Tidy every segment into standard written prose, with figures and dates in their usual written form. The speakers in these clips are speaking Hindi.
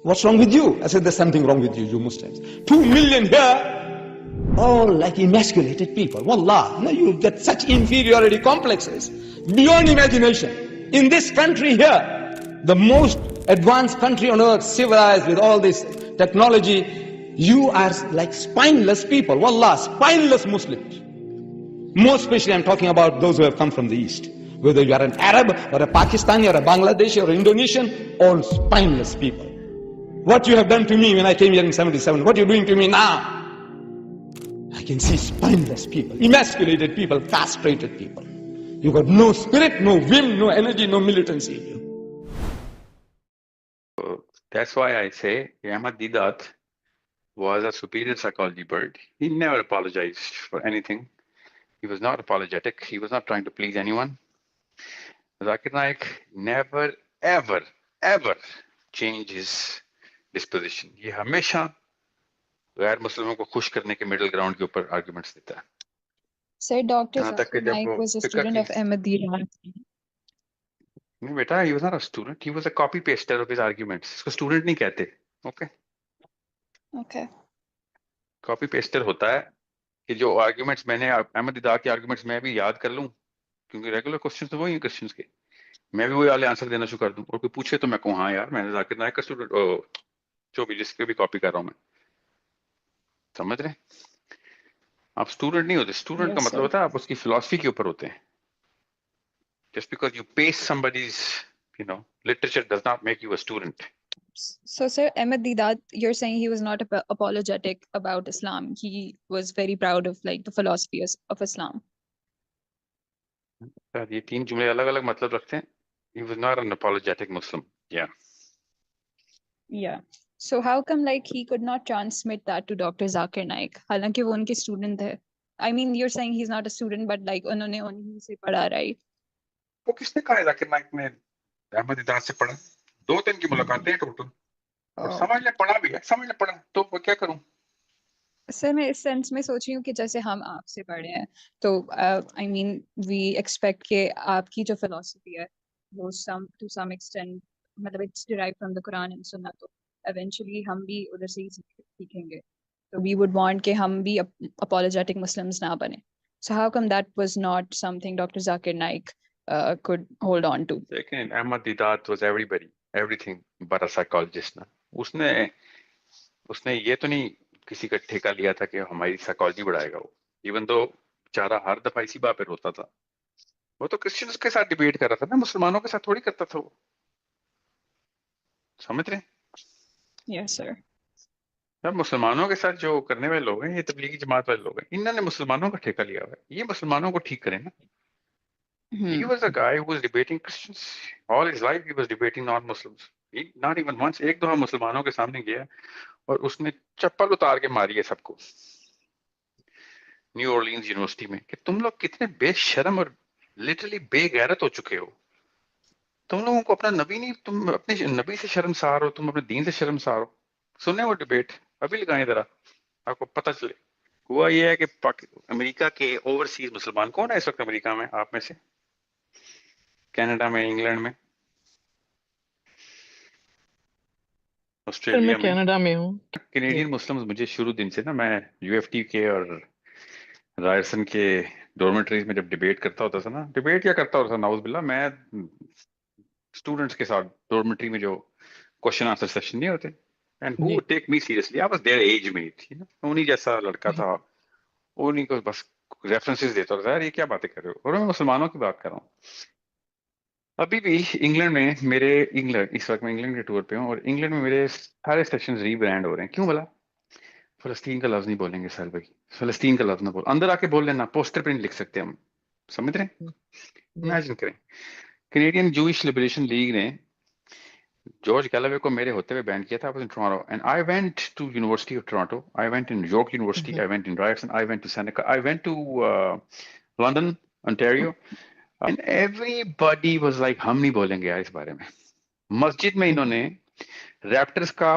What's wrong with you? I said, there's something wrong with you, you Muslims. 2 million here, all like emasculated people. Wallah, you've got such inferiority complexes beyond imagination. In this country here, the most advanced country on earth, civilized with all this technology, you are like spineless people. Wallah, spineless Muslims. More especially, I'm talking about those who have come from the East. Whether you are an Arab or a Pakistani or a Bangladeshi or an Indonesian, all spineless people. What you have done to me when I came here in 77, what you're doing to me now. I can see spineless people, emasculated people, castrated people. You got no spirit, no vim, no energy, no militancy in you. That's why I say Ahmad Didat was a superior psychology bird. He never apologized for anything. He was not apologetic. He was not trying to please anyone. Zakir Naik never, ever, ever changed his disposition. ये हमेशा गैर मुस्लिमों को खुश करने के मिडिल ग्राउंड के ऊपर आर्गुमेंट्स देता है. Sir, Dr. यहाँ तक कि Zakir जब Naik वो was a फिक्र student की, of Ahmed Didat. नहीं बेटा, he was not a student. He was a copy paster of his arguments. इसको स्टूडेंट नहीं कहते. Okay. Okay. कॉपी पेस्टर होता है कि जो आर्गुमेंट्स मैंने अहमद दिदात के आर्गुमेंट्स मैं भी याद कर लूं, क्योंकि रेगुलर क्वेश्चंस तो वही हैं क्वेश्चंस के, मैं भी वही वाले आंसर देना शुरू कर दूं और कोई पूछे तो मैं कहूँ हाँ यार मैंने जाकिर नाइक का स्टूडेंट जो भी जिसके भी कॉपी कर रहा हूं मैं. समझ रहे? आप स्टूडेंट नहीं होते. स्टूडेंट का Yes, मतलब sir. होता है आप उसकी फिलॉसफी के ऊपर होते हैं. Just because you paste somebody's literature does not make you a student. So, sir, Ahmed Didat, you're saying he was not apologetic about Islam. He was very proud of like the philosophy of Islam. Sir ये तीन जुमले अलग अलग मतलब रखते हैं. He was not an apologetic Muslim. Yeah. Yeah. So how come like he could not transmit that to Dr. Zakir Naik? हालांकि वो उनके student थे. I mean, you're saying he's not a student, but like उन्होंने उन्हीं से पढ़ा, right? वो किसने कहा है जाकिर नाइक ने अहमद दिदात से पढ़ा? 2 दिन की मुलाकातें हैं टोटल. और Oh. समझ ले पढ़ा भी है, समझ ले पढ़ा तो मैं क्या करूं? सर मैं इस सेंस में सोच रही हूँ कि जैसे हम आपसे पढ़े हैं तो आई मीन वी एक्सपेक्ट कि आपकी जो फिलोसफी है वो टू सम एक्सटेंट मतलब it's derive from the Quran and Sunnah, तो एवेंचुअली हम भी उधर से ही सीखेंगे. तो वी वुड वांट कि हम भी अपॉलोजेटिक मुस्लिम्स ना बने. So how come that was not something doctor Zakir Naik could hold on to? लेकिन Ahmed Deedat was everybody everything but a psychologist ना. उसने उसने ये तो नहीं किसी का ठेका लिया था कि हमारी साइकोलॉजी बढ़ाएगा वो. इवन तो बेचारा हर दफा इसी बात पे रोता था. वो तो क्रिश्चियंस के साथ डिबेट कर रहा था ना, मुसलमानों के साथ थोड़ी करता था वो. समझ रहे? Yes, sir. अब मुसलमानों के साथ जो करने वाले लोग हैं ये तबलीगी जमात वाले लोग हैं. इन्होंने मुसलमानों का ठेका लिया हुआ है. ये मुसलमानों को ठीक करें ना. He was a guy who was debating Christians all his life. He was debating non-Muslims. He not even once, एक दो मुसलमानों के सामने गया और उसने चप्पल उतार के मारी है सबको न्यू ऑरलीन्स यूनिवर्सिटी में कि तुम लोग कितने बेशर्म और लिटरली बेगैरत हो चुके हो. तुम लोगों को अपना नबी नहीं, तुम अपने नबी से शर्मसार हो, तुम अपने दीन से शर्मसार हो. सुने वो डिबेट अभी लगाएं जरा, आपको पता चले. हुआ ये है कि अमेरिका के ओवरसीज मुसलमान कौन है इस वक्त अमेरिका में आप में से? कनाडा में, इंग्लैंड में, सर मैं ऑस्ट्रेलिया में. कनाडा में हूँ. कैनेडियन मुस्लिम्स मुझे शुरू दिन से ना, मैं यूएफटी के और रायसन के डॉर्मेटरीज में जब डिबेट करता होता था ना, डिबेट क्या करता होता था नाउज बिल्ला, मैं स्टूडेंट्स के साथ डॉर्मेटरी में जो क्वेश्चन आंसर सेशन नहीं होते, and who would take me seriously, I was there as mate, उन्हीं जैसा लड़का था. उन्हीं को बस रेफरेंसेस देता था, यार ये क्या बातें कर रहे हो. और मैं मुसलमानों की बात कर रहा हूँ. अभी भी इंग्लैंड में मेरे, इंग्लैंड इस वक्त मैं इंग्लैंड के टूर पे हूँ और इंग्लैंड में मेरे सारे सेक्शन रीब्रांड हो रहे हैं. क्यों बोला? फलस्तीन का लफ्ज नहीं बोलेंगे साल भाई, फलस्तीन का लफ्ज ना बोल, अंदर आके बोल लेना, पोस्टर पे नहीं लिख सकते हम. समझ रहे हैं? इमेजिन करें, कैनेडियन जूइश लिबरेशन लीग ने जॉर्ज गैलावे को मेरे होते हुए बैन किया था. I was in Toronto and I went to University of Toronto, I went in York University, I went in Ryerson, I went to Seneca, I went to London Ontario, and everybody was like हम नहीं बोलेंगे यार इस बारे में. मस्जिद में इन्होंने रैप्टर्स का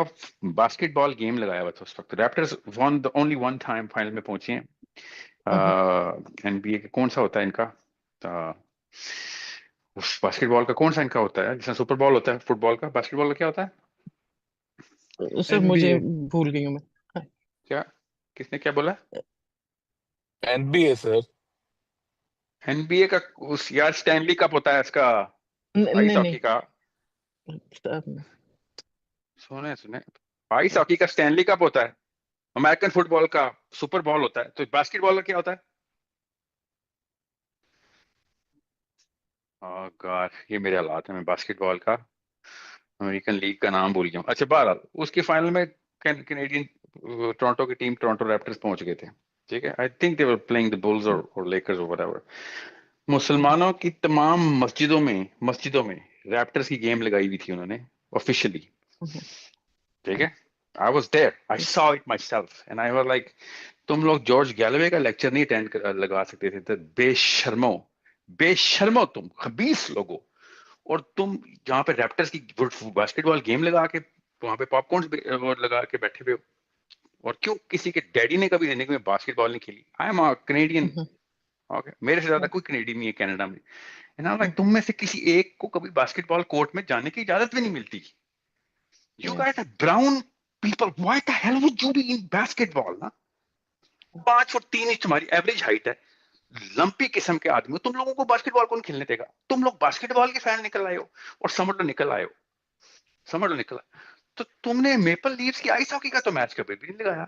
बास्केटबॉल गेम लगाया हुआ था उस वक्त. Raptors one the only one time final में पहुंचे हैं. एनबीए के कौन सा होता है इनका, उस बास्केटबॉल का कौन सा इनका होता है, जैसे सुपर बॉल होता है फुटबॉल का, बास्केटबॉल का क्या होता है? सर मुझे NBA भूल गई हूँ मैं। हाँ, क्या? किसने क्या बोला? NBA sir. एनबीए का उस यार स्टैनली कप होता है इसका, आइस नहीं हॉकी नहीं का। सर, सुने सुने, आइस हॉकी का स्टैनली कप होता है, अमेरिकन फुटबॉल का सुपर बॉल होता है, तो बास्केटबॉल का क्या होता है? ओह गॉड, ये मेरे हालात है, मैं बास्केटबॉल का अमेरिकन लीग का नाम भूल गया हूँ। अच्छा, बहरहाल उसकी फाइनल में कैनेडियन टोरंटो की टीम टोरंटो रैप्टर्स पहुंच गए थे। ठीक है, I think they were playing the bulls और लेकर्स और व्हाटएवर। मुसलमानों की तमाम मस्जिदों में रैप्टर्स की गेम लगाई हुई थी उन्होंने ऑफिशियली। ठीक है, I was there, I saw it myself and I was like, तुम लोग जॉर्ज गैलवे का लेक्चर नहीं अटेंड लगा सकते थे? तो बेशर्मो, बेशर्मो तुम खबीस लोगो। और तुम जहाँ पे रैप्टर्स की बास्केटबॉल गेम लगा के वहां पे पॉपकॉर्न लगा के बैठे हुए हो। और क्यों किसी के डैडी ने कभी जिंदगी में बास्केटबॉल नहीं खेली? I am a Canadian, okay, मेरे से ज्यादा कोई कैनेडियन नहीं है कनाडा में। एंड आई लाइक, तुम में से किसी एक को कभी बास्केटबॉल कोर्ट में जाने की इजाजत भी नहीं मिलती। You guys are brown people, why the hell would you be in basketball ना? 5 फुट 3 इंच तुम्हारी एवरेज हाइट है, लंपी किस्म के आदमी हो, तुम लोगों को बास्केटबॉल कौन खेलने देगा? तुम लोग बास्केटबॉल के फैन निकल आए हो, और समझ लो निकल आए हो, समझ लो निकल आए। तो तुमने मेपल लीव्स की आइस हॉकी का तो मैच कभी भी नहीं लगाया।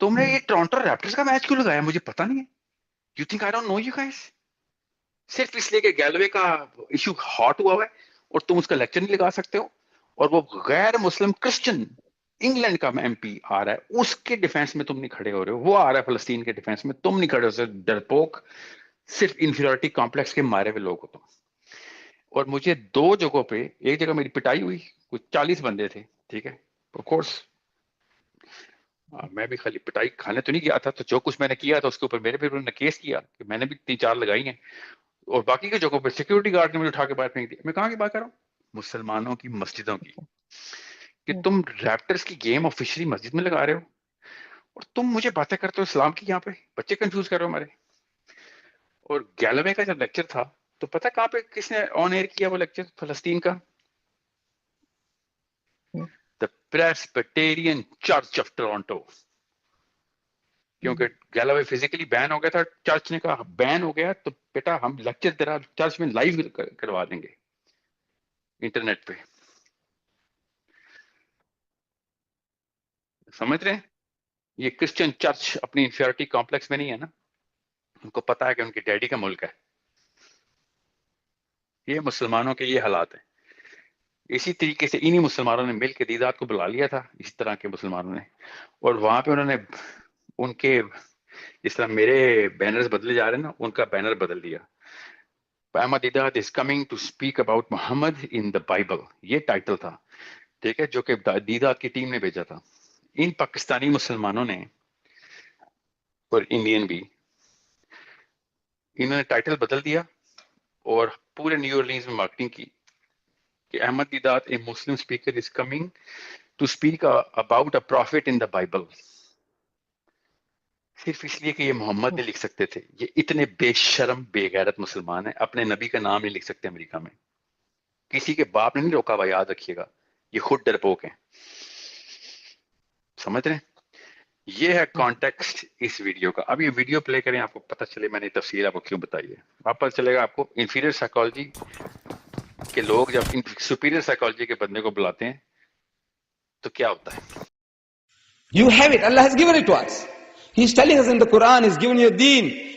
तुमने ये टोरंटो रैप्टर्स का मैच क्यों लगाया? मुझे पता नहीं है। You think I don't know you guys? सिर्फ इसलिए कि गैलवे का इशू हॉट हुआ है और तुम उसका लेक्चर नहीं लगा सकते हो। और वो गैर मुस्लिम क्रिश्चियन इंग्लैंड का एमपी आ रहा है, उसके डिफेंस में तुम नहीं खड़े हो रहे हो। वो आ रहा है फलस्तीन के डिफेंस में, तुम नहीं खड़े हो। सिर्फ डरपोक, सिर्फ इंफीरियरिटी कॉम्प्लेक्स के मारे हुए लोग हो तुम। और मुझे 2 जगहों पे, एक जगह मेरी पिटाई हुई, कुछ 40 बंदे थे। ठीक है, ऑफ कोर्स मैं भी खाली पिटाई खाने तो नहीं गया था, तो जो कुछ मैंने किया था उसके ऊपर मेरे पे उन्होंने केस किया कि मैंने भी 3-4 लगाई हैं। और बाकी की जगहों पे सिक्योरिटी गार्ड ने मुझे उठा के बाहर फेंक दिया। मैं कहाँ की बात कर रहा हूँ? मुसलमानों की मस्जिदों की। कि तुम रैप्टर्स की गेम ऑफिशियली मस्जिद में लगा रहे हो, और तुम मुझे बातें करते हो इस्लाम की। यहाँ पे बच्चे कंफ्यूज कर रहे हो हमारे। और गैलवे का जब लेक्चर था, तो पता कहाँ पे किसने ऑन एयर किया वो लेक्चर? फलस्तीन का, the Presbyterian church of Toronto. क्योंकि गैलवे फिजिकली बैन हो गया था, चर्च ने कहा बैन हो गया तो बेटा हम लेक्चर तेरा चर्च में लाइव करवा देंगे इंटरनेट पे। समझ रहे हैं? ये क्रिश्चियन चर्च अपनी इंफीरियरिटी कॉम्प्लेक्स में नहीं है ना, उनको पता है कि उनके डैडी का मुल्क है। ये मुसलमानों के ये हालात हैं। इसी तरीके से इन्हीं मुसलमानों ने मिल के दीदात को बुला लिया था, इस तरह के मुसलमानों ने। और वहां पे उन्होंने उनके, जिस तरह मेरे बैनर्स बदले जा रहे हैं ना, उनका बैनर बदल दिया। Ahmed Deedat is coming to speak about Muhammad in the Bible, ये टाइटल था। ठीक है, जो कि दीदात की टीम ने भेजा था। इन पाकिस्तानी मुसलमानों ने और इंडियन भी, इन्होंने टाइटल बदल दिया और पूरे न्यू ऑरलीन्स में मार्केटिंग की कि Ahmed Deedat a Muslim speaker is coming to speak about a profit in the Bible. सिर्फ इसलिए कि ये मोहम्मद नहीं लिख सकते थे। ये इतने बेशर्म बेगैरत मुसलमान है, अपने नबी का नाम नहीं लिख सकते अमेरिका में। किसी के बाप ने नहीं रोका हुआ, याद रखिएगा। ये खुद डरपोक हैं, समझ रहे हैं? ये है कॉन्टेक्स्ट इस वीडियो का। अब ये वीडियो प्ले करें, आपको पता चले मैंने तफसील आपको क्यों बताई है। आप पता चलेगा आपको इंफीरियर साइकोलॉजी के लोग जब सुपीरियर साइकोलॉजी के बंदे को बुलाते हैं तो क्या होता है। You have it. Allah has given it to us. He's telling us in the Quran, He's given you a deen.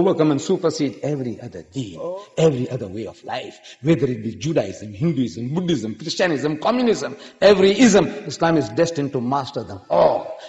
overcome and supersede every other deen, every other way of life. Whether it be Judaism, Hinduism, Buddhism, Christianism, communism, every ism, Islam is destined to master them all.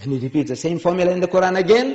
And he repeats the same formula in the Quran again.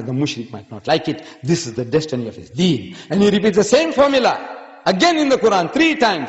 the mushrik might not like it. This is the destiny of his deen. And he repeats the same formula again in the Quran 3 times.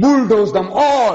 bulldoze them all.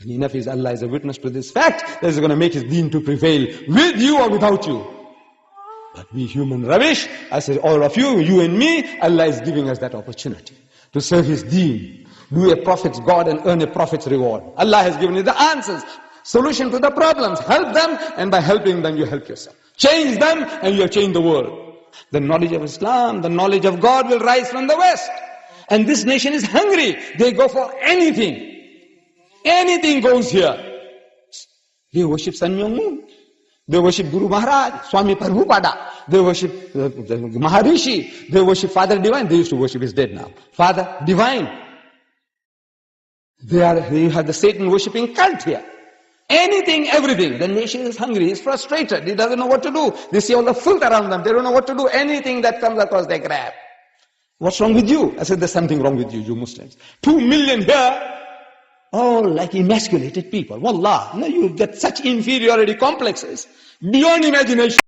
And enough is Allah is a witness to this fact that He's going to make His deen to prevail with you or without you. But we human rubbish, I say all of you, you and me, Allah is giving us that opportunity to serve His deen, do a prophet's God and earn a prophet's reward. Allah has given you the answers, solution to the problems. Help them, and by helping them you help yourself. Change them and you have changed the world. The knowledge of Islam, the knowledge of God will rise from the West. And this nation is hungry. They go for anything. Anything goes here. They worship Sun Myung Moon. They worship Guru Maharaj, Swami Prabhupada. They worship the Maharishi. They worship Father Divine. They used to worship, he's dead now. Father Divine. You have the Satan worshipping cult here. Anything, everything. The nation is hungry, he's frustrated, he doesn't know what to do. They see all the filth around them, they don't know what to do. Anything that comes across, they grab. What's wrong with you? I said, there's something wrong with you, you Muslims. 2 million here, all like emasculated people. Wallah, you get such inferiority complexes beyond imagination.